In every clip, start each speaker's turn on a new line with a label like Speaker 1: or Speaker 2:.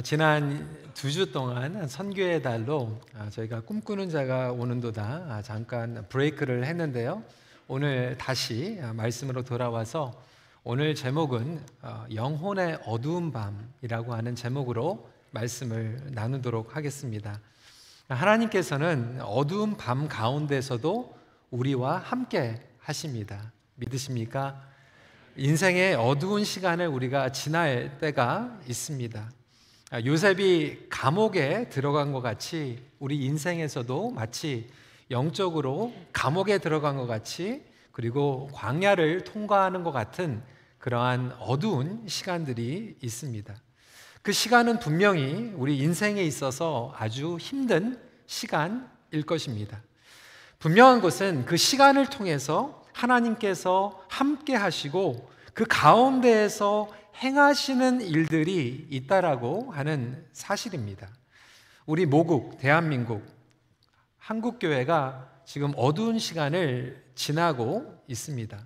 Speaker 1: 지난 2주 동안 선교의 달로 저희가 꿈꾸는 자가 오는도다 잠깐 브레이크를 했는데요. 오늘 다시 말씀으로 돌아와서 오늘 제목은 영혼의 어두운 밤이라고 하는 제목으로 말씀을 나누도록 하겠습니다. 하나님께서는 어두운 밤 가운데서도 우리와 함께 하십니다. 믿으십니까? 인생의 어두운 시간을 우리가 지날 때가 있습니다. 요셉이 감옥에 들어간 것 같이 우리 인생에서도 마치 영적으로 감옥에 들어간 것 같이 그리고 광야를 통과하는 것 같은 그러한 어두운 시간들이 있습니다. 그 시간은 분명히 우리 인생에 있어서 아주 힘든 시간일 것입니다. 분명한 것은 그 시간을 통해서 하나님께서 함께 하시고 그 가운데에서 행하시는 일들이 있다라고 하는 사실입니다. 우리 모국, 대한민국, 한국교회가 지금 어두운 시간을 지나고 있습니다.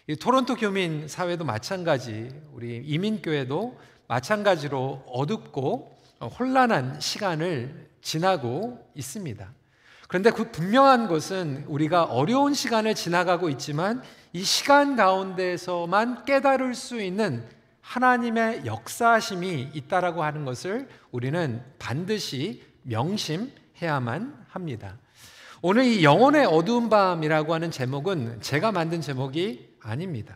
Speaker 1: 이 토론토 교민 사회도 마찬가지, 우리 이민교회도 마찬가지로 어둡고 혼란한 시간을 지나고 있습니다. 그런데 그 분명한 것은 우리가 어려운 시간을 지나가고 있지만 이 시간 가운데서만 깨달을 수 있는 하나님의 역사하심이 있다라고 하는 것을 우리는 반드시 명심해야만 합니다. 오늘 이 영혼의 어두운 밤이라고 하는 제목은 제가 만든 제목이 아닙니다.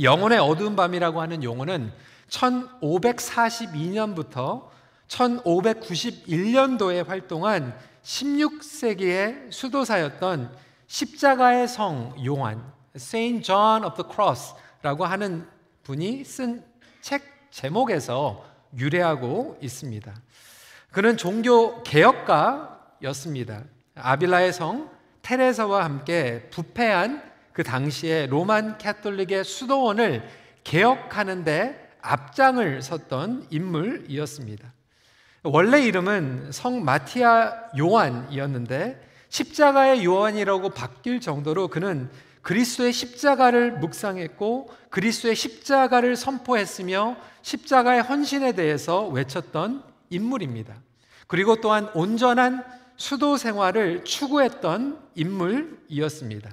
Speaker 1: 영혼의 어두운 밤이라고 하는 용어는 1542년부터 1591년도에 활동한 16세기의 수도사였던 십자가의 성 요한, Saint John of the Cross라고 하는 분이 쓴 책 제목에서 유래하고 있습니다. 그는 종교 개혁가였습니다. 아빌라의 성 테레사와 함께 부패한 그 당시에 로만 캐톨릭의 수도원을 개혁하는 데 앞장을 섰던 인물이었습니다. 원래 이름은 성 마티아 요한이었는데 십자가의 요한이라고 바뀔 정도로 그는 그리스도의 십자가를 묵상했고 그리스도의 십자가를 선포했으며 십자가의 헌신에 대해서 외쳤던 인물입니다. 그리고 또한 온전한 수도 생활을 추구했던 인물이었습니다.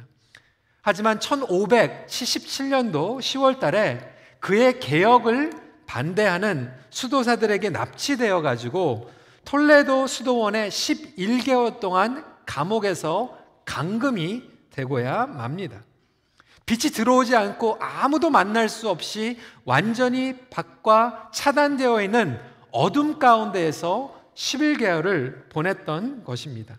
Speaker 1: 하지만 1577년도 10월 달에 그의 개혁을 반대하는 수도사들에게 납치되어 가지고 톨레도 수도원에 11개월 동안 감옥에서 감금이 되고야 맙니다. 빛이 들어오지 않고 아무도 만날 수 없이 완전히 밖과 차단되어 있는 어둠 가운데에서 11개월을 보냈던 것입니다.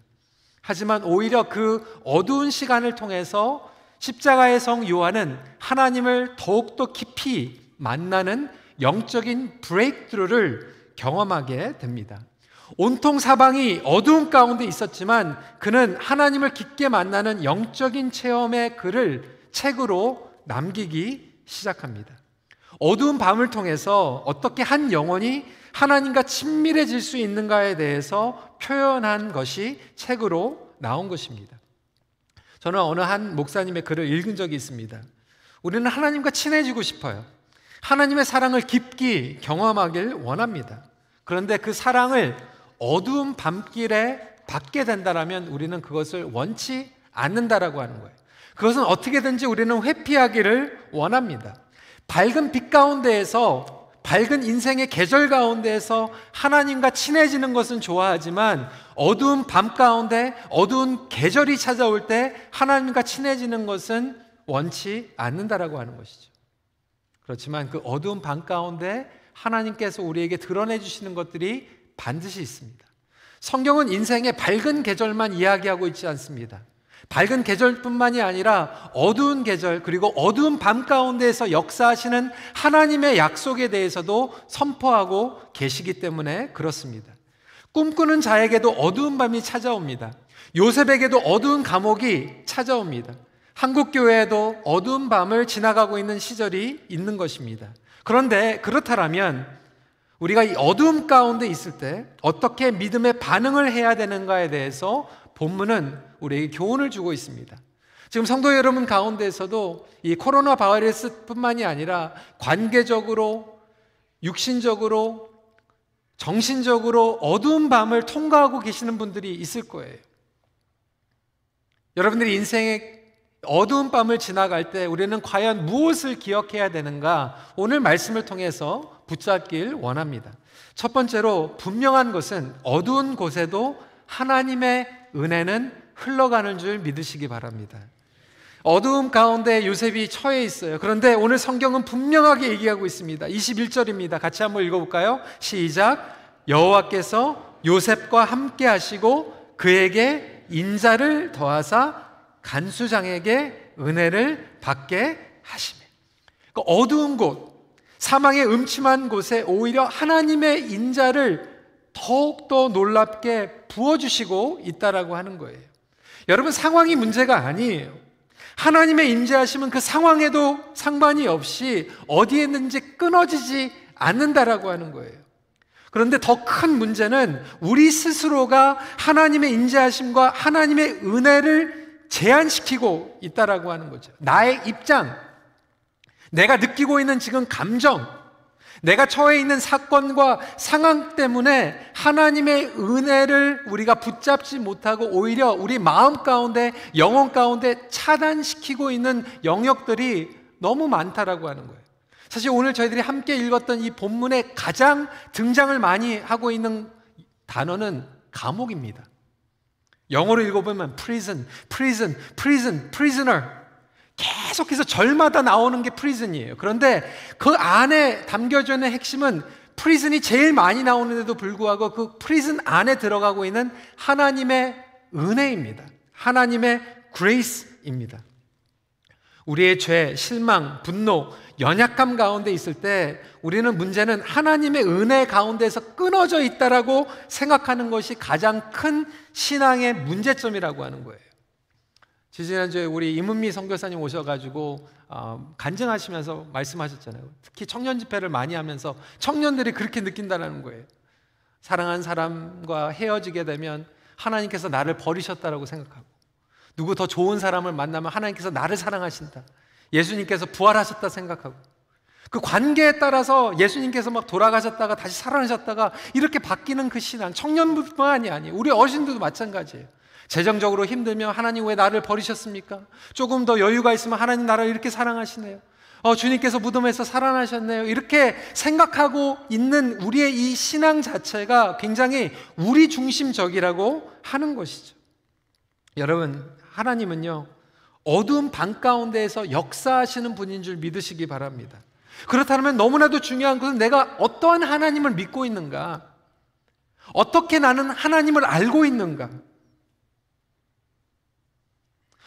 Speaker 1: 하지만 오히려 그 어두운 시간을 통해서 십자가의 성 요한은 하나님을 더욱더 깊이 만나는 영적인 브레이크스루를 경험하게 됩니다. 온통 사방이 어두운 가운데 있었지만 그는 하나님을 깊게 만나는 영적인 체험의 글을 책으로 남기기 시작합니다. 어두운 밤을 통해서 어떻게 한 영혼이 하나님과 친밀해질 수 있는가에 대해서 표현한 것이 책으로 나온 것입니다. 저는 어느 한 목사님의 글을 읽은 적이 있습니다. 우리는 하나님과 친해지고 싶어요. 하나님의 사랑을 깊이 경험하길 원합니다. 그런데 그 사랑을 어두운 밤길에 받게 된다면 우리는 그것을 원치 않는다라고 하는 거예요. 그것은 어떻게든지 우리는 회피하기를 원합니다. 밝은 빛 가운데에서 밝은 인생의 계절 가운데에서 하나님과 친해지는 것은 좋아하지만 어두운 밤 가운데 어두운 계절이 찾아올 때 하나님과 친해지는 것은 원치 않는다라고 하는 것이죠. 그렇지만 그 어두운 밤 가운데 하나님께서 우리에게 드러내 주시는 것들이 반드시 있습니다. 성경은 인생의 밝은 계절만 이야기하고 있지 않습니다. 밝은 계절뿐만이 아니라 어두운 계절 그리고 어두운 밤 가운데에서 역사하시는 하나님의 약속에 대해서도 선포하고 계시기 때문에 그렇습니다. 꿈꾸는 자에게도 어두운 밤이 찾아옵니다. 요셉에게도 어두운 감옥이 찾아옵니다. 한국교회에도 어두운 밤을 지나가고 있는 시절이 있는 것입니다. 그런데 그렇다면 우리가 이 어두움 가운데 있을 때 어떻게 믿음의 반응을 해야 되는가에 대해서 본문은 우리에게 교훈을 주고 있습니다. 지금 성도 여러분 가운데에서도 이 코로나 바이러스뿐만이 아니라 관계적으로, 육신적으로, 정신적으로 어두운 밤을 통과하고 계시는 분들이 있을 거예요. 여러분들이 인생의 어두운 밤을 지나갈 때 우리는 과연 무엇을 기억해야 되는가? 오늘 말씀을 통해서 붙잡길 원합니다. 첫 번째로 분명한 것은 어두운 곳에도 하나님의 은혜는 흘러가는 줄 믿으시기 바랍니다. 어두움 가운데 요셉이 처해 있어요. 그런데 오늘 성경은 분명하게 얘기하고 있습니다. 21절입니다. 같이 한번 읽어볼까요? 시작. 여호와께서 요셉과 함께 하시고 그에게 인자를 더하사 간수장에게 은혜를 받게 하시며. 그 어두운 곳, 사망의 음침한 곳에 오히려 하나님의 인자를 더욱더 놀랍게 부어주시고 있다라고 하는 거예요. 여러분, 상황이 문제가 아니에요. 하나님의 인자하심은 그 상황에도 상관이 없이 어디에 있는지 끊어지지 않는다라고 하는 거예요. 그런데 더 큰 문제는 우리 스스로가 하나님의 인자하심과 하나님의 은혜를 제한시키고 있다라고 하는 거죠. 나의 입장, 내가 느끼고 있는 지금 감정, 내가 처해 있는 사건과 상황 때문에 하나님의 은혜를 우리가 붙잡지 못하고 오히려 우리 마음 가운데, 영혼 가운데 차단시키고 있는 영역들이 너무 많다라고 하는 거예요. 사실 오늘 저희들이 함께 읽었던 이 본문에 가장 등장을 많이 하고 있는 단어는 감옥입니다. 영어로 읽어보면 prison, prison, prison, prisoner. 계속해서 절마다 나오는 게 prison이에요. 그런데 그 안에 담겨져 있는 핵심은 prison이 제일 많이 나오는데도 불구하고 그 prison 안에 들어가고 있는 하나님의 은혜입니다. 하나님의 grace입니다. 우리의 죄, 실망, 분노, 연약함 가운데 있을 때 우리는 문제는 하나님의 은혜 가운데서 끊어져 있다라고 생각하는 것이 가장 큰 신앙의 문제점이라고 하는 거예요. 지난주에 우리 이문미 선교사님 오셔가지고 간증하시면서 말씀하셨잖아요. 특히 청년 집회를 많이 하면서 청년들이 그렇게 느낀다는 거예요. 사랑한 사람과 헤어지게 되면 하나님께서 나를 버리셨다라고 생각하고, 누구 더 좋은 사람을 만나면 하나님께서 나를 사랑하신다, 예수님께서 부활하셨다 생각하고, 그 관계에 따라서 예수님께서 막 돌아가셨다가 다시 살아나셨다가 이렇게 바뀌는 그 신앙, 청년뿐만이 아니에요. 우리 어르신들도 마찬가지예요. 재정적으로 힘들면 하나님 왜 나를 버리셨습니까? 조금 더 여유가 있으면 하나님 나를 이렇게 사랑하시네요. 주님께서 무덤에서 살아나셨네요. 이렇게 생각하고 있는 우리의 이 신앙 자체가 굉장히 우리 중심적이라고 하는 것이죠. 여러분, 하나님은요 어두운 방 가운데에서 역사하시는 분인 줄 믿으시기 바랍니다. 그렇다면 너무나도 중요한 것은 내가 어떠한 하나님을 믿고 있는가, 어떻게 나는 하나님을 알고 있는가.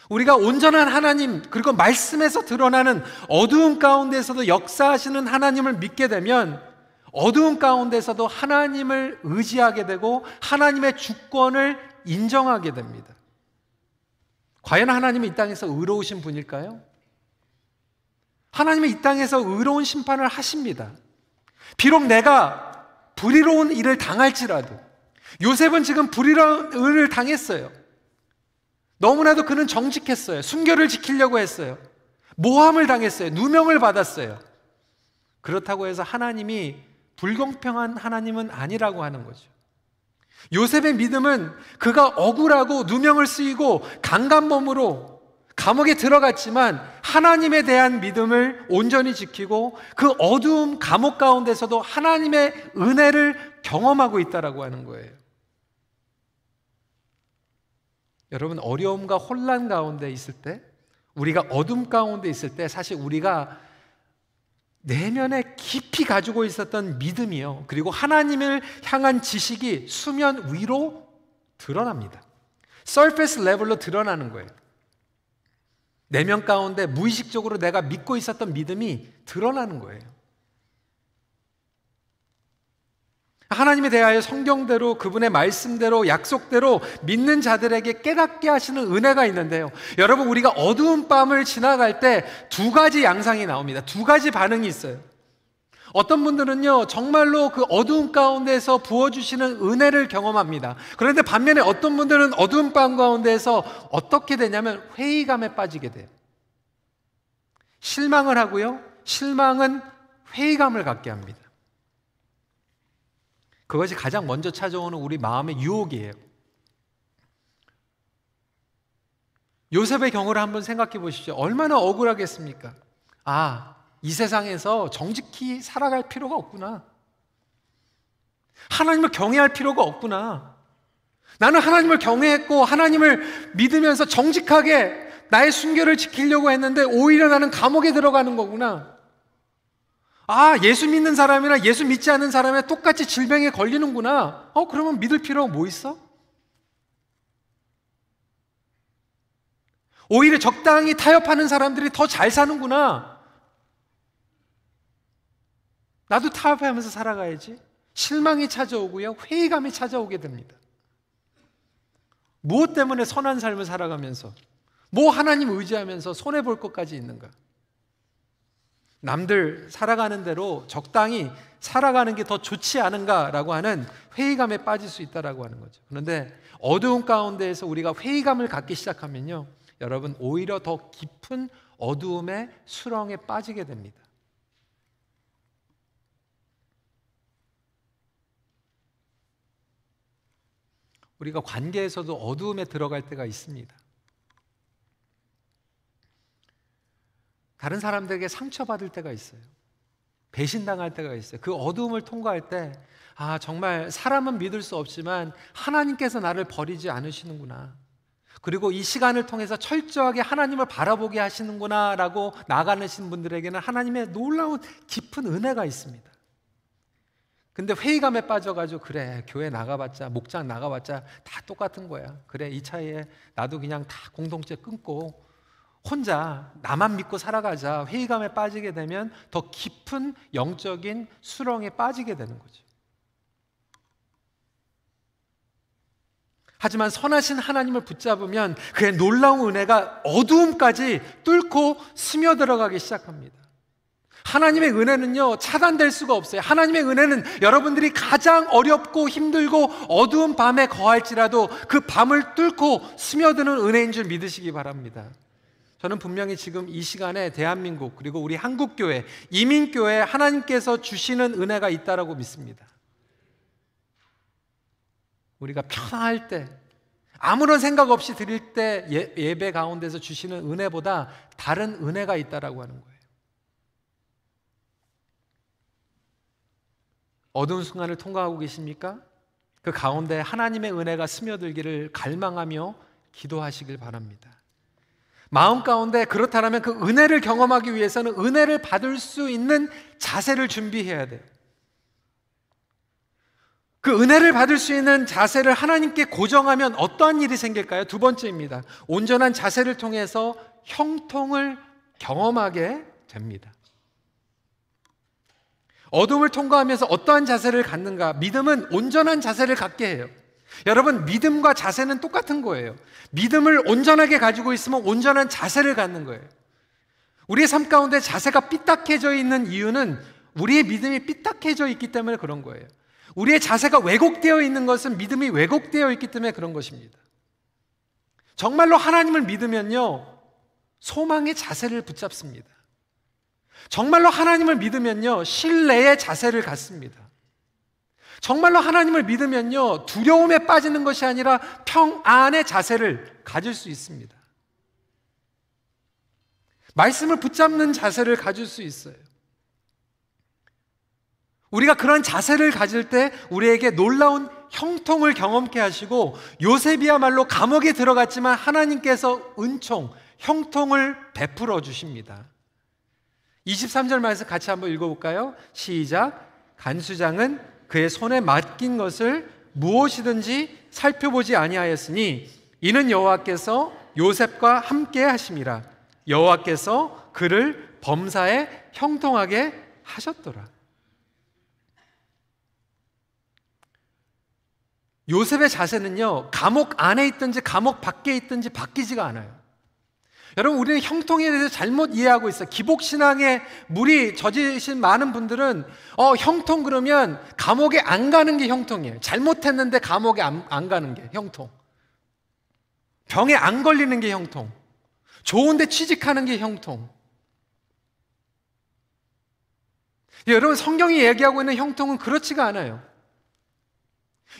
Speaker 1: 우리가 온전한 하나님, 그리고 말씀에서 드러나는 어두운 가운데서도 역사하시는 하나님을 믿게 되면 어두운 가운데서도 하나님을 의지하게 되고 하나님의 주권을 인정하게 됩니다. 과연 하나님은 이 땅에서 의로우신 분일까요? 하나님은 이 땅에서 의로운 심판을 하십니다. 비록 내가 불의로운 일을 당할지라도, 요셉은 지금 불의로운 일을 당했어요. 너무나도 그는 정직했어요. 순결을 지키려고 했어요. 모함을 당했어요. 누명을 받았어요. 그렇다고 해서 하나님이 불공평한 하나님은 아니라고 하는 거죠. 요셉의 믿음은 그가 억울하고 누명을 쓰이고 강간범으로 감옥에 들어갔지만 하나님에 대한 믿음을 온전히 지키고 그 어두운 감옥 가운데서도 하나님의 은혜를 경험하고 있다라고 하는 거예요. 여러분, 어려움과 혼란 가운데 있을 때, 우리가 어둠 가운데 있을 때 사실 우리가 내면에 깊이 가지고 있었던 믿음이요, 그리고 하나님을 향한 지식이 수면 위로 드러납니다. 서페이스 레벨로 드러나는 거예요. 내면 가운데 무의식적으로 내가 믿고 있었던 믿음이 드러나는 거예요. 하나님에 대하여 성경대로, 그분의 말씀대로, 약속대로 믿는 자들에게 깨닫게 하시는 은혜가 있는데요, 여러분, 우리가 어두운 밤을 지나갈 때 두 가지 양상이 나옵니다. 두 가지 반응이 있어요. 어떤 분들은요 정말로 그 어두운 가운데서 부어주시는 은혜를 경험합니다. 그런데 반면에 어떤 분들은 어두운 밤 가운데서 어떻게 되냐면 회의감에 빠지게 돼요. 실망을 하고요, 실망은 회의감을 갖게 합니다. 그것이 가장 먼저 찾아오는 우리 마음의 유혹이에요. 요셉의 경우를 한번 생각해 보십시오. 얼마나 억울하겠습니까? 이 세상에서 정직히 살아갈 필요가 없구나. 하나님을 경외할 필요가 없구나. 나는 하나님을 경외했고 하나님을 믿으면서 정직하게 나의 순결을 지키려고 했는데 오히려 나는 감옥에 들어가는 거구나. 예수 믿는 사람이나 예수 믿지 않는 사람이 똑같이 질병에 걸리는구나. 그러면 믿을 필요가 뭐 있어? 오히려 적당히 타협하는 사람들이 더 잘 사는구나. 나도 타협하면서 살아가야지. 실망이 찾아오고요, 회의감이 찾아오게 됩니다. 무엇 때문에 선한 삶을 살아가면서, 뭐 하나님 의지하면서 손해볼 것까지 있는가? 남들 살아가는 대로 적당히 살아가는 게 더 좋지 않은가라고 하는 회의감에 빠질 수 있다라고 하는 거죠. 그런데 어두운 가운데에서 우리가 회의감을 갖기 시작하면요, 여러분, 오히려 더 깊은 어두움의 수렁에 빠지게 됩니다. 우리가 관계에서도 어두움에 들어갈 때가 있습니다. 다른 사람들에게 상처받을 때가 있어요. 배신당할 때가 있어요. 그 어두움을 통과할 때 정말 사람은 믿을 수 없지만 하나님께서 나를 버리지 않으시는구나, 그리고 이 시간을 통해서 철저하게 하나님을 바라보게 하시는구나 라고 나아가신 분들에게는 하나님의 놀라운 깊은 은혜가 있습니다. 근데 회의감에 빠져가지고 그래, 교회 나가봤자, 목장 나가봤자 다 똑같은 거야, 그래, 이 차이에 나도 그냥 다 공동체 끊고 혼자 나만 믿고 살아가자, 회의감에 빠지게 되면 더 깊은 영적인 수렁에 빠지게 되는 거죠. 하지만 선하신 하나님을 붙잡으면 그의 놀라운 은혜가 어두움까지 뚫고 스며들어가기 시작합니다. 하나님의 은혜는요, 차단될 수가 없어요. 하나님의 은혜는 여러분들이 가장 어렵고 힘들고 어두운 밤에 거할지라도 그 밤을 뚫고 스며드는 은혜인 줄 믿으시기 바랍니다. 저는 분명히 지금 이 시간에 대한민국, 그리고 우리 한국교회, 이민교회에 하나님께서 주시는 은혜가 있다라고 믿습니다. 우리가 편할 때, 아무런 생각 없이 드릴 때 예배 가운데서 주시는 은혜보다 다른 은혜가 있다라고 하는 거예요. 어두운 순간을 통과하고 계십니까? 그 가운데 하나님의 은혜가 스며들기를 갈망하며 기도하시길 바랍니다. 마음 가운데 그렇다면 그 은혜를 경험하기 위해서는 은혜를 받을 수 있는 자세를 준비해야 돼요. 그 은혜를 받을 수 있는 자세를 하나님께 고정하면 어떠한 일이 생길까요? 두 번째입니다. 온전한 자세를 통해서 형통을 경험하게 됩니다. 어둠을 통과하면서 어떠한 자세를 갖는가? 믿음은 온전한 자세를 갖게 해요. 여러분, 믿음과 자세는 똑같은 거예요. 믿음을 온전하게 가지고 있으면 온전한 자세를 갖는 거예요. 우리의 삶 가운데 자세가 삐딱해져 있는 이유는 우리의 믿음이 삐딱해져 있기 때문에 그런 거예요. 우리의 자세가 왜곡되어 있는 것은 믿음이 왜곡되어 있기 때문에 그런 것입니다. 정말로 하나님을 믿으면요, 소망의 자세를 붙잡습니다. 정말로 하나님을 믿으면요, 신뢰의 자세를 갖습니다. 정말로 하나님을 믿으면요, 두려움에 빠지는 것이 아니라 평안의 자세를 가질 수 있습니다. 말씀을 붙잡는 자세를 가질 수 있어요. 우리가 그런 자세를 가질 때 우리에게 놀라운 형통을 경험케 하시고, 요셉이야말로 감옥에 들어갔지만 하나님께서 은총, 형통을 베풀어 주십니다. 23절 말씀 같이 한번 읽어볼까요? 시작. 간수장은 그의 손에 맡긴 것을 무엇이든지 살펴보지 아니하였으니 이는 여호와께서 요셉과 함께 하심이라. 여호와께서 그를 범사에 형통하게 하셨더라. 요셉의 자세는요, 감옥 안에 있든지 감옥 밖에 있든지 바뀌지가 않아요. 여러분, 우리는 형통에 대해서 잘못 이해하고 있어요. 기복신앙에 물이 젖으신 많은 분들은 형통 그러면 감옥에 안 가는 게 형통이에요. 잘못했는데 감옥에 안 가는 게 형통, 병에 안 걸리는 게 형통, 좋은데 취직하는 게 형통. 여러분, 성경이 얘기하고 있는 형통은 그렇지가 않아요.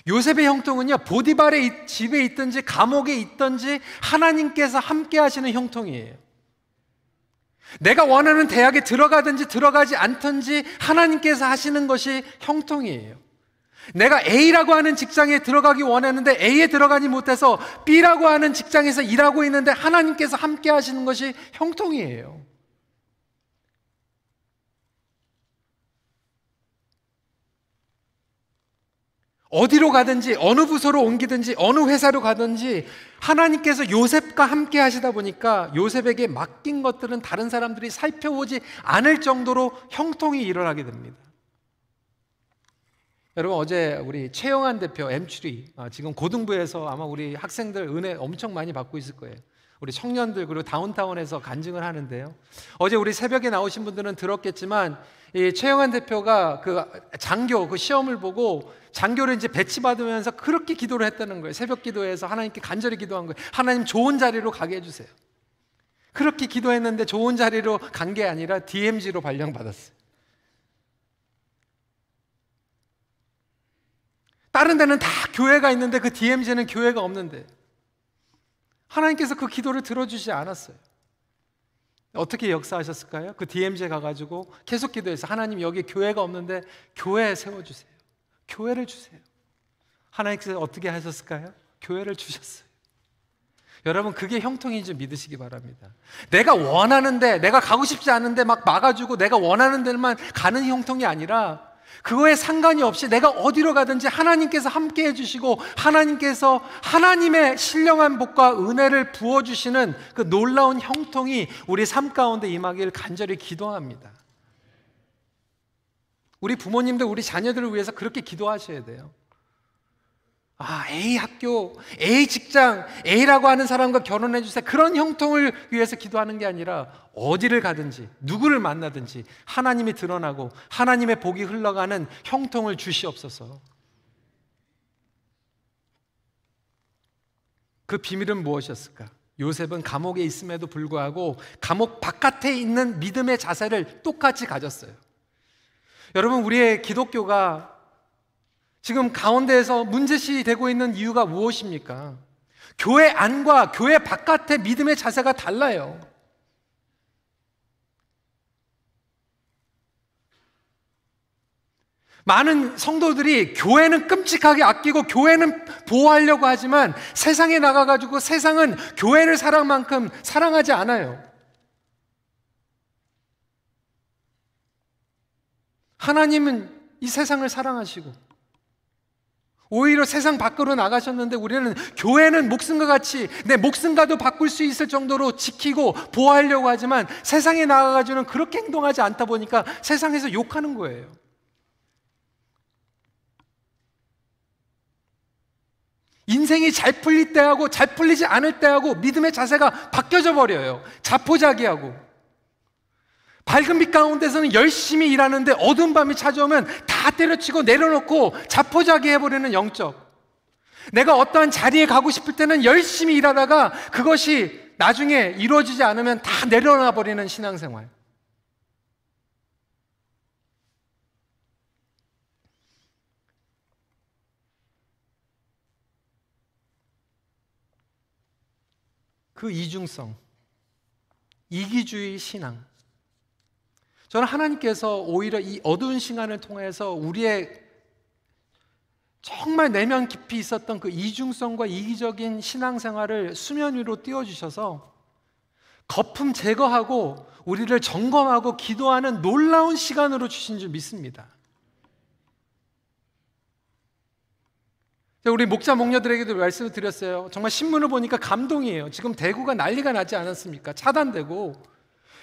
Speaker 1: 요셉의 형통은요, 보디발의 집에 있든지 감옥에 있든지 하나님께서 함께 하시는 형통이에요. 내가 원하는 대학에 들어가든지 들어가지 않든지 하나님께서 하시는 것이 형통이에요. 내가 A라고 하는 직장에 들어가기 원했는데 A에 들어가지 못해서 B라고 하는 직장에서 일하고 있는데 하나님께서 함께 하시는 것이 형통이에요. 어디로 가든지 어느 부서로 옮기든지 어느 회사로 가든지 하나님께서 요셉과 함께 하시다 보니까 요셉에게 맡긴 것들은 다른 사람들이 살펴보지 않을 정도로 형통이 일어나게 됩니다. 여러분, 어제 우리 최영한 대표 M3 지금 고등부에서 아마 우리 학생들 은혜 엄청 많이 받고 있을 거예요. 우리 청년들 그리고 다운타운에서 간증을 하는데요, 어제 우리 새벽에 나오신 분들은 들었겠지만 이 최영한 대표가 그 장교 그 시험을 보고 장교를 이제 배치받으면서 그렇게 기도를 했다는 거예요. 새벽 기도에서 하나님께 간절히 기도한 거예요. 하나님, 좋은 자리로 가게 해주세요. 그렇게 기도했는데 좋은 자리로 간 게 아니라 DMZ로 발령받았어요. 다른 데는 다 교회가 있는데 그 DMZ는 교회가 없는데 하나님께서 그 기도를 들어주지 않았어요. 어떻게 역사하셨을까요? 그 DMZ에 가가지고 계속 기도해서 하나님, 여기 교회가 없는데 교회 세워주세요. 교회를 주세요. 하나님께서 어떻게 하셨을까요? 교회를 주셨어요. 여러분, 그게 형통인 줄 믿으시기 바랍니다. 내가 원하는데, 내가 가고 싶지 않은데 막 막아주고 내가 원하는 데만 가는 형통이 아니라 그거에 상관이 없이 내가 어디로 가든지 하나님께서 함께 해주시고 하나님께서 하나님의 신령한 복과 은혜를 부어주시는 그 놀라운 형통이 우리 삶 가운데 임하길 간절히 기도합니다. 우리 부모님들, 우리 자녀들을 위해서 그렇게 기도하셔야 돼요. A 학교, A 직장, A라고 하는 사람과 결혼해 주세요. 그런 형통을 위해서 기도하는 게 아니라 어디를 가든지 누구를 만나든지 하나님이 드러나고 하나님의 복이 흘러가는 형통을 주시옵소서. 그 비밀은 무엇이었을까? 요셉은 감옥에 있음에도 불구하고 감옥 바깥에 있는 믿음의 자세를 똑같이 가졌어요. 여러분, 우리의 기독교가 지금 가운데에서 문제시 되고 있는 이유가 무엇입니까? 교회 안과 교회 바깥의 믿음의 자세가 달라요. 많은 성도들이 교회는 끔찍하게 아끼고 교회는 보호하려고 하지만 세상에 나가가지고 세상은 교회를 사랑할 만큼 사랑하지 않아요. 하나님은 이 세상을 사랑하시고 오히려 세상 밖으로 나가셨는데 우리는 교회는 목숨과 같이 내 목숨과도 바꿀 수 있을 정도로 지키고 보호하려고 하지만 세상에 나가가지고는 그렇게 행동하지 않다 보니까 세상에서 욕하는 거예요. 인생이 잘 풀릴 때하고 잘 풀리지 않을 때하고 믿음의 자세가 바뀌어져 버려요. 자포자기하고. 밝은 빛 가운데서는 열심히 일하는데 어두운 밤이 찾아오면 다 때려치고 내려놓고 자포자기 해버리는 영적. 내가 어떠한 자리에 가고 싶을 때는 열심히 일하다가 그것이 나중에 이루어지지 않으면 다 내려놔 버리는 신앙생활. 그 이중성, 이기주의 신앙. 저는 하나님께서 오히려 이 어두운 시간을 통해서 우리의 정말 내면 깊이 있었던 그 이중성과 이기적인 신앙생활을 수면 위로 띄워주셔서 거품 제거하고 우리를 점검하고 기도하는 놀라운 시간으로 주신 줄 믿습니다. 우리 목자 목녀들에게도 말씀을 드렸어요. 정말 신문을 보니까 감동이에요. 지금 대구가 난리가 나지 않았습니까? 차단되고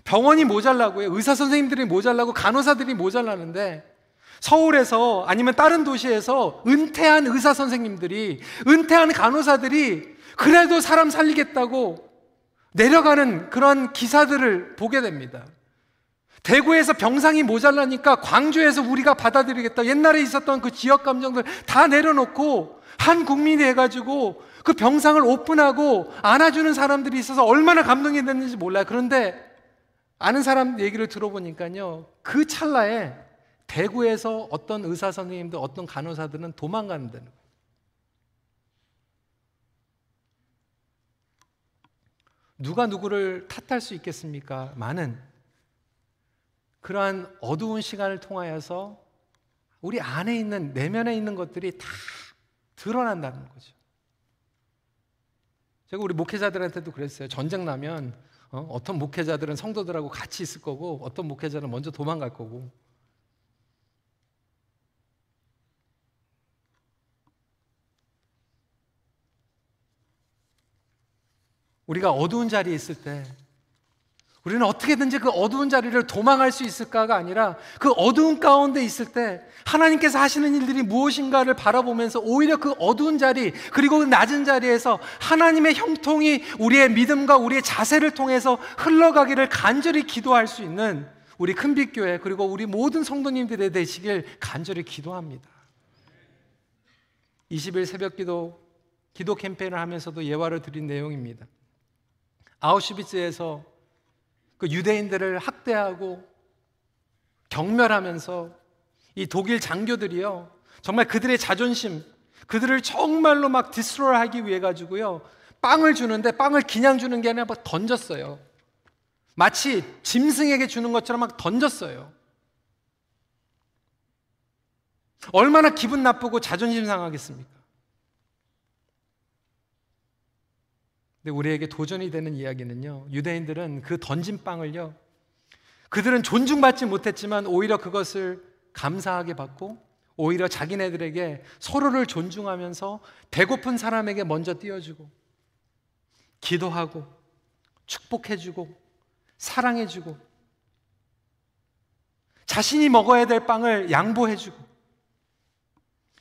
Speaker 1: 병원이 모자라고요. 의사 선생님들이 모자라고 간호사들이 모자라는데 서울에서 아니면 다른 도시에서 은퇴한 의사 선생님들이, 은퇴한 간호사들이 그래도 사람 살리겠다고 내려가는 그런 기사들을 보게 됩니다. 대구에서 병상이 모자라니까 광주에서 우리가 받아들이겠다. 옛날에 있었던 그 지역 감정들 다 내려놓고 한 국민이 해가지고 그 병상을 오픈하고 안아주는 사람들이 있어서 얼마나 감동이 됐는지 몰라요. 그런데 아는 사람 얘기를 들어보니까요, 그 찰나에 대구에서 어떤 의사 선생님들, 어떤 간호사들은 도망가는 거예요. 누가 누구를 탓할 수 있겠습니까? 많은 그러한 어두운 시간을 통하여서 우리 안에 있는, 내면에 있는 것들이 다 드러난다는 거죠. 제가 우리 목회자들한테도 그랬어요. 전쟁 나면 어떤 목회자들은 성도들하고 같이 있을 거고 어떤 목회자는 먼저 도망갈 거고. 우리가 어두운 자리에 있을 때 우리는 어떻게든지 그 어두운 자리를 도망할 수 있을까가 아니라 그 어두운 가운데 있을 때 하나님께서 하시는 일들이 무엇인가를 바라보면서 오히려 그 어두운 자리, 그리고 그 낮은 자리에서 하나님의 형통이 우리의 믿음과 우리의 자세를 통해서 흘러가기를 간절히 기도할 수 있는 우리 큰빛교회, 그리고 우리 모든 성도님들이 되시길 간절히 기도합니다. 20일 새벽기도 기도 캠페인을 하면서도 예화를 드린 내용입니다. 아우슈비츠에서 그 유대인들을 학대하고 경멸하면서 이 독일 장교들이요, 정말 그들의 자존심, 그들을 정말로 막 디스트로이하기 위해 가지고요, 빵을 주는데 빵을 그냥 주는 게 아니라 막 던졌어요. 마치 짐승에게 주는 것처럼 막 던졌어요. 얼마나 기분 나쁘고 자존심 상하겠습니까? 근데 우리에게 도전이 되는 이야기는요, 유대인들은 그 던진 빵을요, 그들은 존중받지 못했지만 오히려 그것을 감사하게 받고 오히려 자기네들에게 서로를 존중하면서 배고픈 사람에게 먼저 띄워주고 기도하고 축복해주고 사랑해주고 자신이 먹어야 될 빵을 양보해주고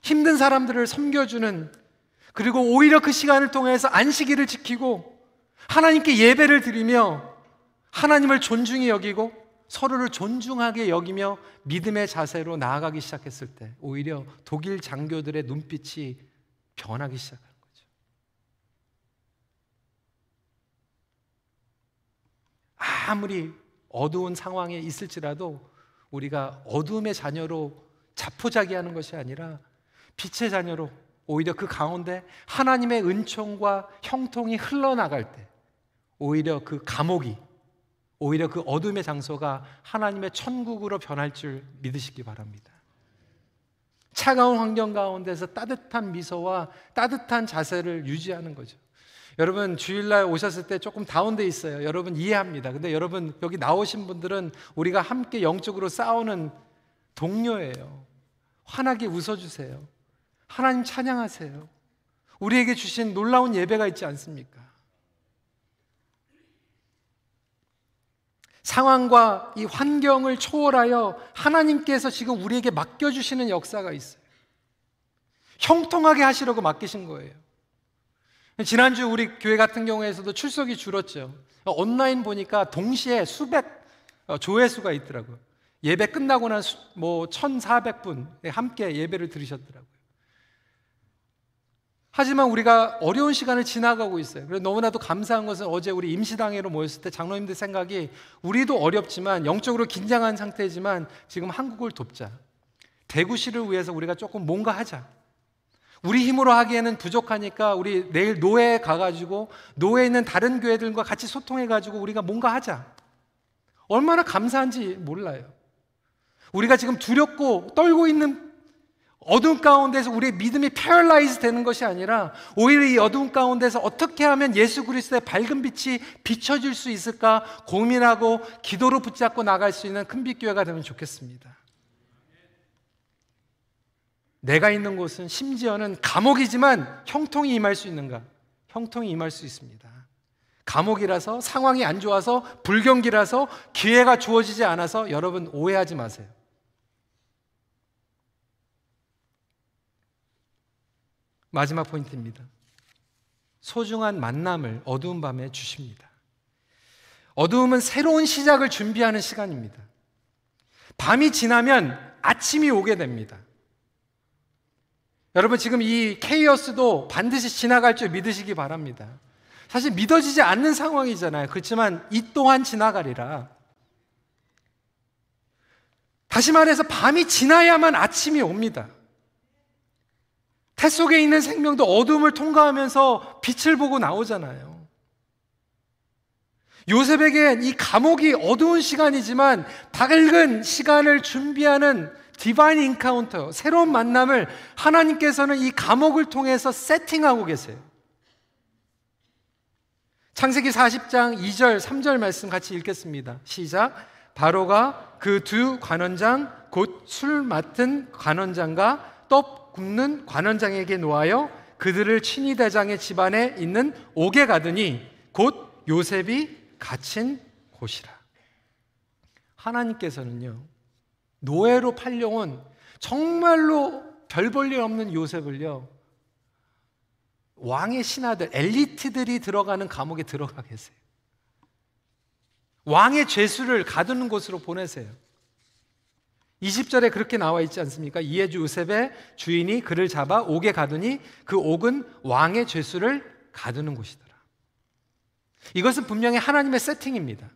Speaker 1: 힘든 사람들을 섬겨주는, 그리고 오히려 그 시간을 통해서 안식일을 지키고 하나님께 예배를 드리며 하나님을 존중히 여기고 서로를 존중하게 여기며 믿음의 자세로 나아가기 시작했을 때 오히려 독일 장교들의 눈빛이 변하기 시작하는 거죠. 아무리 어두운 상황에 있을지라도 우리가 어두움의 자녀로 자포자기하는 것이 아니라 빛의 자녀로, 오히려 그 가운데 하나님의 은총과 형통이 흘러나갈 때 오히려 그 감옥이, 오히려 그 어둠의 장소가 하나님의 천국으로 변할 줄 믿으시기 바랍니다. 차가운 환경 가운데서 따뜻한 미소와 따뜻한 자세를 유지하는 거죠. 여러분 주일날 오셨을 때 조금 다운돼 있어요. 여러분 이해합니다. 근데 여러분 여기 나오신 분들은 우리가 함께 영적으로 싸우는 동료예요. 환하게 웃어주세요. 하나님 찬양하세요. 우리에게 주신 놀라운 예배가 있지 않습니까? 상황과 이 환경을 초월하여 하나님께서 지금 우리에게 맡겨주시는 역사가 있어요. 형통하게 하시려고 맡기신 거예요. 지난주 우리 교회 같은 경우에서도 출석이 줄었죠. 온라인 보니까 동시에 수백 조회수가 있더라고요. 예배 끝나고 난 1,400분 함께 예배를 들으셨더라고요. 하지만 우리가 어려운 시간을 지나가고 있어요. 그래서 너무나도 감사한 것은 어제 우리 임시당회로 모였을 때 장로님들 생각이, 우리도 어렵지만 영적으로 긴장한 상태지만 지금 한국을 돕자, 대구시를 위해서 우리가 조금 뭔가 하자, 우리 힘으로 하기에는 부족하니까 우리 내일 노회에 가가지고 노회에 있는 다른 교회들과 같이 소통해가지고 우리가 뭔가 하자. 얼마나 감사한지 몰라요. 우리가 지금 두렵고 떨고 있는 어두운 가운데서 우리의 믿음이 패럴라이즈 되는 것이 아니라 오히려 이 어두운 가운데서 어떻게 하면 예수 그리스도의 밝은 빛이 비춰질 수 있을까 고민하고 기도로 붙잡고 나갈 수 있는 큰빛교회가 되면 좋겠습니다. 내가 있는 곳은 심지어는 감옥이지만 형통이 임할 수 있는가? 형통이 임할 수 있습니다. 감옥이라서, 상황이 안 좋아서, 불경기라서, 기회가 주어지지 않아서 여러분 오해하지 마세요. 마지막 포인트입니다. 소중한 만남을 어두운 밤에 주십니다. 어두움은 새로운 시작을 준비하는 시간입니다. 밤이 지나면 아침이 오게 됩니다. 여러분 지금 이 케이오스도 반드시 지나갈 줄 믿으시기 바랍니다. 사실 믿어지지 않는 상황이잖아요. 그렇지만 이 또한 지나가리라. 다시 말해서 밤이 지나야만 아침이 옵니다. 태 속에 있는 생명도 어둠을 통과하면서 빛을 보고 나오잖아요. 요셉에겐 이 감옥이 어두운 시간이지만 밝은 시간을 준비하는 디바인 인카운터, 새로운 만남을 하나님께서는 이 감옥을 통해서 세팅하고 계세요. 창세기 40장 2절 3절 말씀 같이 읽겠습니다. 시작. 바로가 그 두 관원장 곧 술 맡은 관원장과 떡 굽는 관원장에게 놓아여 그들을 친위대장의 집안에 있는 옥에 가더니 곧 요셉이 갇힌 곳이라. 하나님께서는요, 노예로 팔려온 정말로 별 볼 일 없는 요셉을요, 왕의 신하들, 엘리트들이 들어가는 감옥에 들어가 계세요. 왕의 죄수를 가두는 곳으로 보내세요. 20절에 그렇게 나와 있지 않습니까? 이에 요셉의 주인이 그를 잡아 옥에 가두니 그 옥은 왕의 죄수를 가두는 곳이더라. 이것은 분명히 하나님의 세팅입니다.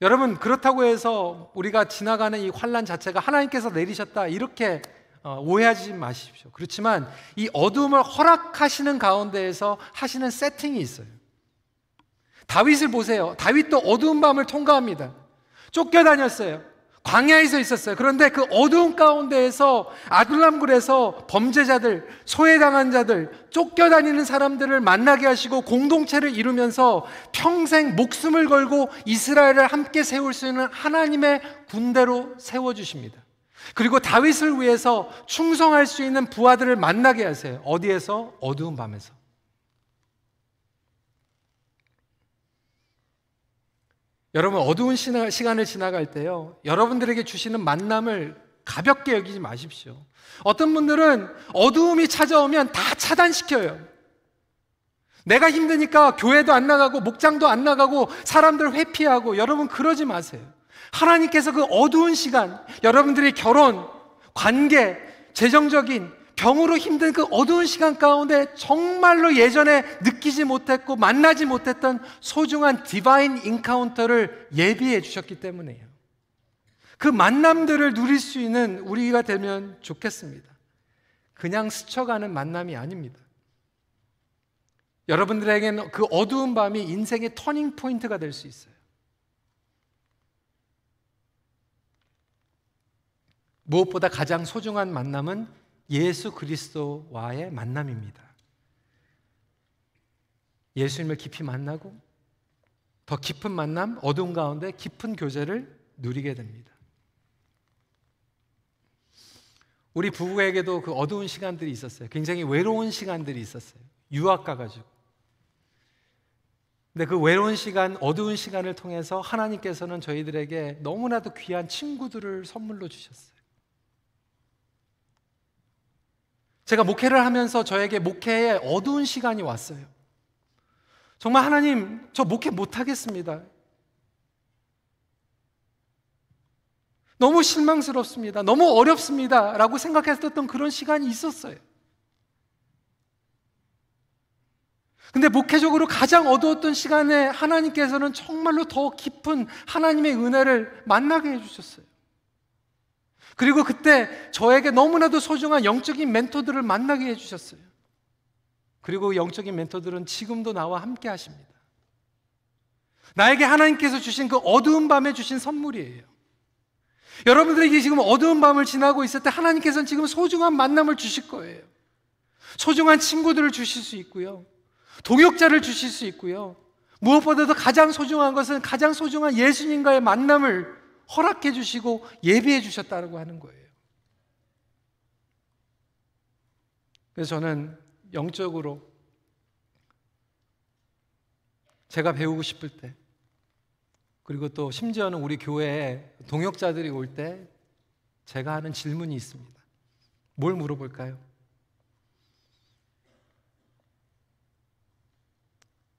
Speaker 1: 여러분, 그렇다고 해서 우리가 지나가는 이 환난 자체가 하나님께서 내리셨다 이렇게 오해하지 마십시오. 그렇지만 이 어둠을 허락하시는 가운데에서 하시는 세팅이 있어요. 다윗을 보세요. 다윗도 어두운 밤을 통과합니다. 쫓겨다녔어요. 광야에서 있었어요. 그런데 그 어두운 가운데에서 아둘람굴에서 범죄자들, 소외당한 자들, 쫓겨다니는 사람들을 만나게 하시고 공동체를 이루면서 평생 목숨을 걸고 이스라엘을 함께 세울 수 있는 하나님의 군대로 세워주십니다. 그리고 다윗을 위해서 충성할 수 있는 부하들을 만나게 하세요. 어디에서? 어두운 밤에서. 여러분, 어두운 시간을 지나갈 때요, 여러분들에게 주시는 만남을 가볍게 여기지 마십시오. 어떤 분들은 어두움이 찾아오면 다 차단시켜요. 내가 힘드니까 교회도 안 나가고 목장도 안 나가고 사람들 회피하고. 여러분, 그러지 마세요. 하나님께서 그 어두운 시간, 여러분들의 결혼, 관계, 재정적인, 병으로 힘든 그 어두운 시간 가운데 정말로 예전에 느끼지 못했고 만나지 못했던 소중한 디바인 인카운터를 예비해 주셨기 때문이에요. 그 만남들을 누릴 수 있는 우리가 되면 좋겠습니다. 그냥 스쳐가는 만남이 아닙니다. 여러분들에게는 그 어두운 밤이 인생의 터닝 포인트가 될 수 있어요. 무엇보다 가장 소중한 만남은 예수 그리스도와의 만남입니다. 예수님을 깊이 만나고 더 깊은 만남, 어두운 가운데 깊은 교제를 누리게 됩니다. 우리 부부에게도 그 어두운 시간들이 있었어요. 굉장히 외로운 시간들이 있었어요. 유학 가가지고. 근데 그 외로운 시간, 어두운 시간을 통해서 하나님께서는 저희들에게 너무나도 귀한 친구들을 선물로 주셨어요. 제가 목회를 하면서 저에게 목회에 어두운 시간이 왔어요. 정말 하나님, 저 목회 못하겠습니다. 너무 실망스럽습니다. 너무 어렵습니다. 라고 생각했었던 그런 시간이 있었어요. 근데 목회적으로 가장 어두웠던 시간에 하나님께서는 정말로 더 깊은 하나님의 은혜를 만나게 해주셨어요. 그리고 그때 저에게 너무나도 소중한 영적인 멘토들을 만나게 해주셨어요. 그리고 영적인 멘토들은 지금도 나와 함께 하십니다. 나에게 하나님께서 주신 그 어두운 밤에 주신 선물이에요. 여러분들에게 지금 어두운 밤을 지나고 있을 때 하나님께서는 지금 소중한 만남을 주실 거예요. 소중한 친구들을 주실 수 있고요, 동역자를 주실 수 있고요, 무엇보다도 가장 소중한 것은 가장 소중한 예수님과의 만남을 허락해 주시고 예비해 주셨다고 하는 거예요. 그래서 저는 영적으로 제가 배우고 싶을 때, 그리고 또 심지어는 우리 교회에 동역자들이 올 때 제가 하는 질문이 있습니다. 뭘 물어볼까요?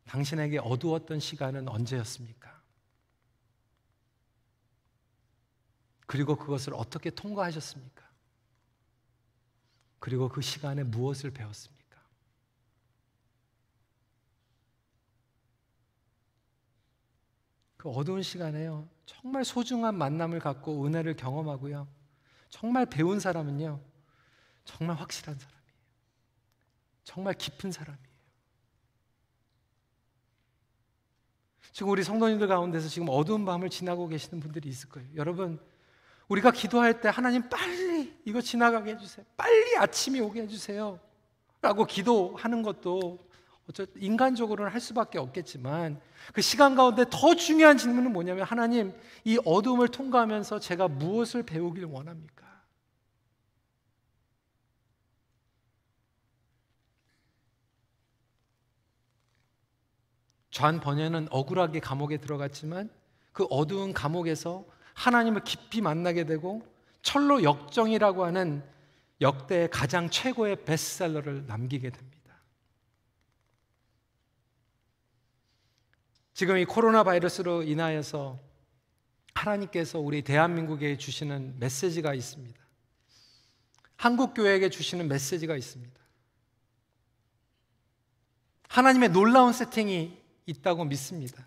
Speaker 1: 당신에게 어두웠던 시간은 언제였습니까? 그리고 그것을 어떻게 통과하셨습니까? 그리고 그 시간에 무엇을 배웠습니까? 그 어두운 시간에요, 정말 소중한 만남을 갖고 은혜를 경험하고요, 정말 배운 사람은요, 정말 확실한 사람이에요. 정말 깊은 사람이에요. 지금 우리 성도님들 가운데서 지금 어두운 밤을 지나고 계시는 분들이 있을 거예요. 여러분, 우리가 기도할 때 하나님 빨리 이거 지나가게 해주세요, 빨리 아침이 오게 해주세요 라고 기도하는 것도 인간적으로는 할 수밖에 없겠지만, 그 시간 가운데 더 중요한 질문은 뭐냐면, 하나님, 이 어두움을 통과하면서 제가 무엇을 배우길 원합니까? 존 버녀는 억울하게 감옥에 들어갔지만 그 어두운 감옥에서 하나님을 깊이 만나게 되고 철로 역정이라고 하는 역대 가장 최고의 베스트셀러를 남기게 됩니다. 지금 이 코로나 바이러스로 인하여서 하나님께서 우리 대한민국에 주시는 메시지가 있습니다. 한국 교회에게 주시는 메시지가 있습니다. 하나님의 놀라운 세팅이 있다고 믿습니다.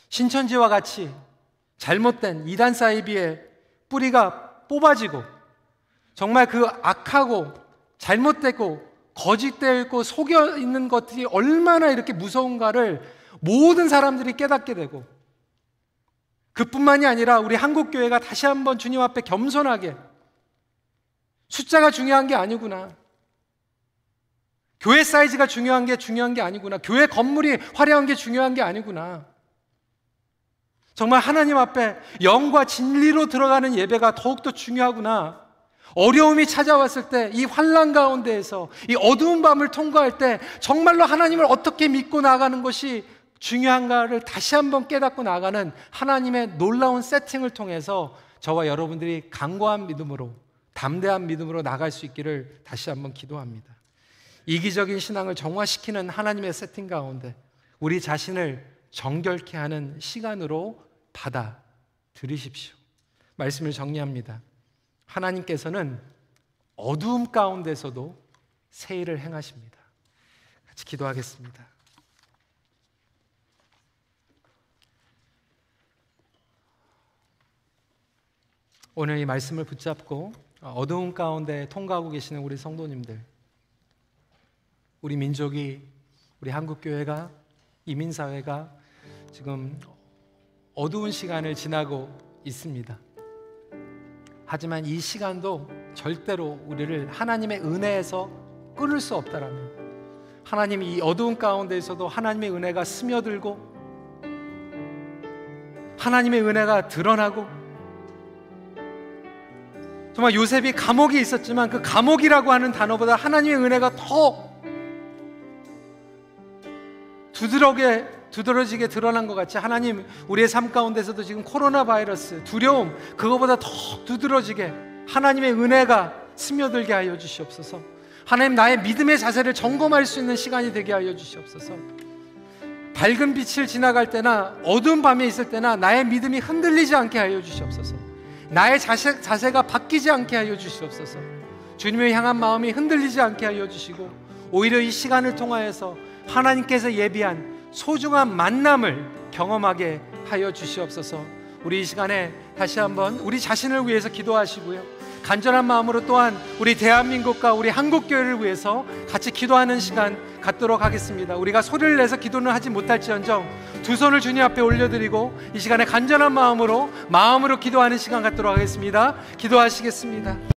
Speaker 1: 신천지와 같이 잘못된 이단 사이비의 뿌리가 뽑아지고 정말 그 악하고 잘못되고 거짓되어 있고 속여 있는 것들이 얼마나 이렇게 무서운가를 모든 사람들이 깨닫게 되고, 그뿐만이 아니라 우리 한국교회가 다시 한번 주님 앞에 겸손하게, 숫자가 중요한 게 아니구나, 교회 사이즈가 중요한 게 아니구나, 교회 건물이 화려한 게 중요한 게 아니구나, 정말 하나님 앞에 영과 진리로 들어가는 예배가 더욱더 중요하구나, 어려움이 찾아왔을 때 이 환난 가운데에서 이 어두운 밤을 통과할 때 정말로 하나님을 어떻게 믿고 나가는 것이 중요한가를 다시 한번 깨닫고 나가는 하나님의 놀라운 세팅을 통해서 저와 여러분들이 강고한 믿음으로, 담대한 믿음으로 나갈 수 있기를 다시 한번 기도합니다. 이기적인 신앙을 정화시키는 하나님의 세팅 가운데 우리 자신을 정결케 하는 시간으로 받아들이십시오. 말씀을 정리합니다. 하나님께서는 어두움 가운데서도 새 일을 행하십니다. 같이 기도하겠습니다. 오늘 이 말씀을 붙잡고 어두움 가운데 통과하고 계시는 우리 성도님들, 우리 민족이, 우리 한국교회가, 이민사회가 지금 어두운 시간을 지나고 있습니다. 하지만 이 시간도 절대로 우리를 하나님의 은혜에서 끊을 수 없다라는, 하나님이 이 어두운 가운데에서도 하나님의 은혜가 스며들고 하나님의 은혜가 드러나고, 정말 요셉이 감옥에 있었지만 그 감옥이라고 하는 단어보다 하나님의 은혜가 더 두드러지게 드러난 것 같이, 하나님, 우리의 삶 가운데서도 지금 코로나 바이러스, 두려움, 그거보다 더 두드러지게 하나님의 은혜가 스며들게 하여 주시옵소서. 하나님, 나의 믿음의 자세를 점검할 수 있는 시간이 되게 하여 주시옵소서. 밝은 빛을 지나갈 때나 어두운 밤에 있을 때나 나의 믿음이 흔들리지 않게 하여 주시옵소서. 나의 자세가 바뀌지 않게 하여 주시옵소서. 주님을 향한 마음이 흔들리지 않게 하여 주시고, 오히려 이 시간을 통하여서 하나님께서 예비한 소중한 만남을 경험하게 하여 주시옵소서. 우리 이 시간에 다시 한번 우리 자신을 위해서 기도하시고요, 간절한 마음으로 또한 우리 대한민국과 우리 한국교회를 위해서 같이 기도하는 시간 갖도록 하겠습니다. 우리가 소리를 내서 기도는 하지 못할지언정 두 손을 주님 앞에 올려드리고 이 시간에 간절한 마음으로 기도하는 시간 갖도록 하겠습니다. 기도하시겠습니다.